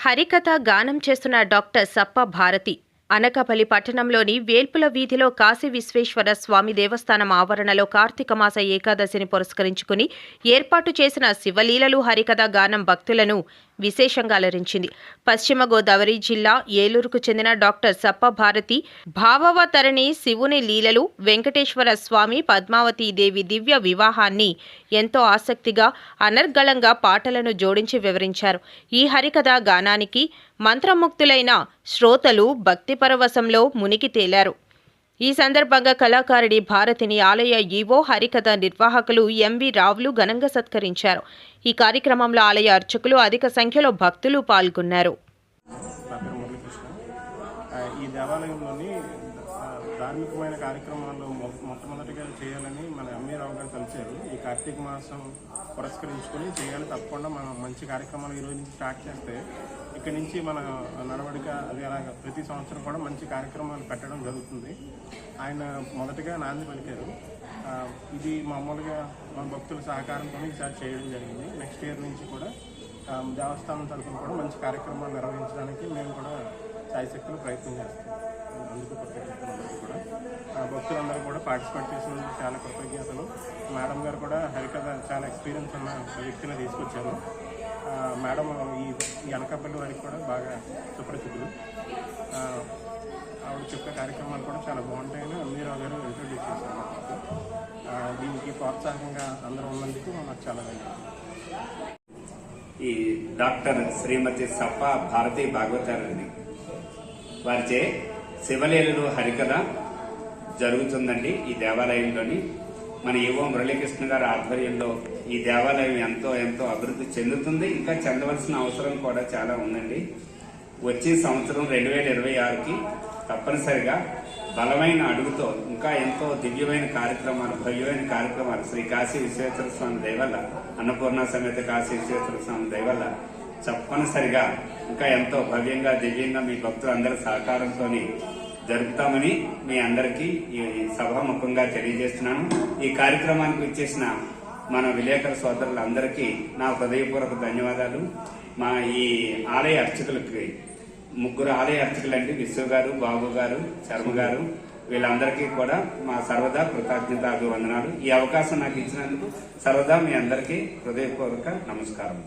హరికథ గానం చేస్తున్న డాక్టర్ సప్ప భారతి అనకాపల్లి పట్టణంలోని వేల్పుల వీధిలో కాశీ విశ్వేశ్వర స్వామి దేవస్థానం ఆవరణలో కార్తీక మాస ఏకాదశిని పురస్కరించుకుని ఏర్పాటు చేసిన శివలీలలు హరికథ గానం భక్తులను విశేషంగా అలరించింది. పశ్చిమ గోదావరి జిల్లా ఏలూరుకు చెందిన డాక్టర్ సప్ప భారతి భావవతరణి శివుని లీలలు, వెంకటేశ్వర స్వామి పద్మావతీ దేవి దివ్య వివాహాన్ని ఎంతో ఆసక్తిగా అనర్గళంగా పాటలను జోడించి వివరించారు. ఈ హరికథ గానానికి మంత్రముగ్ధులైన శ్రోతలు భక్తి పరవశంలో మునిగి తేలారు. ఈ సందర్భంగా కళాకారిణి భారతిని ఆలయ ఈవో, హరికథ నిర్వాహకులు ఎంవి రావులు ఘనంగా సత్కరించారు. ఈ కార్యక్రమంలో ఆలయ అర్చకులు, అధిక సంఖ్యలో భక్తులు పాల్గొన్నారు. ఈ దేవాలయంలోని ధార్మికమైన కార్యక్రమాల్లో మొట్టమొదటిగా చేయాలని మన ఎంవి రావు గారు కలిశారు. ఈ కార్తీక మాసం పురస్కరించుకొని చేయాలి, తప్పకుండా మనం మంచి కార్యక్రమాలు ఈరోజు నుంచి స్టార్ట్ చేస్తే ఇక్కడి నుంచి మన నడవడిక అది అలాగా ప్రతి సంవత్సరం కూడా మంచి కార్యక్రమాలు పెట్టడం జరుగుతుంది. ఆయన మొదటగా నాంది పలికారు. ఇది మామూలుగా మన భక్తుల సహకారంతో ఈసారి చేయడం జరిగింది. నెక్స్ట్ ఇయర్ నుంచి కూడా దేవస్థానం తరఫున కూడా మంచి కార్యక్రమాలు నిర్వహించడానికి మేము కూడా శాయశక్తులు ప్రయత్నం చేస్తాం. అందుకు కృతజ్ఞతలు. కూడా భక్తులందరూ కూడా పార్టిసిపేట్ చేసినందుకు చాలా కృతజ్ఞతలు. మేడం గారు కూడా హరికథ చాలా ఎక్స్పీరియన్స్ ఉన్న వ్యక్తిని తీసుకొచ్చారు. మేడం ఈ అనకాపల్లి వారికి కూడా బాగా సుపరిచితులు. ఆవిడ చెప్పే కార్యక్రమాలు కూడా చాలా బాగుంటాయని ఎంవీరావు గారు ఇంట్రొడ్యూస్ చేశారు. దీనికి ప్రోత్సాహంగా అందరూ ఉన్నందుకు నాకు చాలా ధన్యవాదాలు. ఈ డాక్టర్ శ్రీమతి సప్ప భారతి భాగవతారిని వారిచే శివలీలలు హరికథ జరుగుతుందండి. ఈ దేవాలయంలోని మన ఈవో మురళీకృష్ణ గారి ఆధ్వర్యంలో ఈ దేవాలయం ఎంతో అభివృద్ధి చెందుతుంది. ఇంకా చెందవలసిన అవసరం కూడా చాలా ఉందండి. వచ్చే సంవత్సరం 2026కి తప్పనిసరిగా బలమైన అడుగుతో ఇంకా ఎంతో దివ్యమైన కార్యక్రమాలు, భవ్యమైన కార్యక్రమాలు శ్రీ కాశీ విశ్వేశ్వర స్వామి దయవల్ల, అన్నపూర్ణ సమేత కాశీ విశ్వేశ్వర స్వామి దయవల్ల తప్పనిసరిగా ఇంకా ఎంతో భవ్యంగా దివ్యంగా మీ భక్తులందరి సహకారంతో జరుపుతామని మీ అందరికీ ఈ సభాముఖంగా తెలియజేస్తున్నాను. ఈ కార్యక్రమానికి ఇచ్చేసిన మన విలేకరు సోదరులందరికీ నా హృదయపూర్వక ధన్యవాదాలు. మా ఈ ఆలయ అర్చకులకి 3 ఆలయ అర్చకులంటే విశ్వ గారు, బాబు గారు, శర్మ గారు, వీళ్ళందరికీ కూడా మా సర్వదా కృతజ్ఞత అభివందనాలు. ఈ అవకాశం నాకు ఇచ్చినందుకు సర్వదా మీ అందరికీ హృదయపూర్వక నమస్కారం.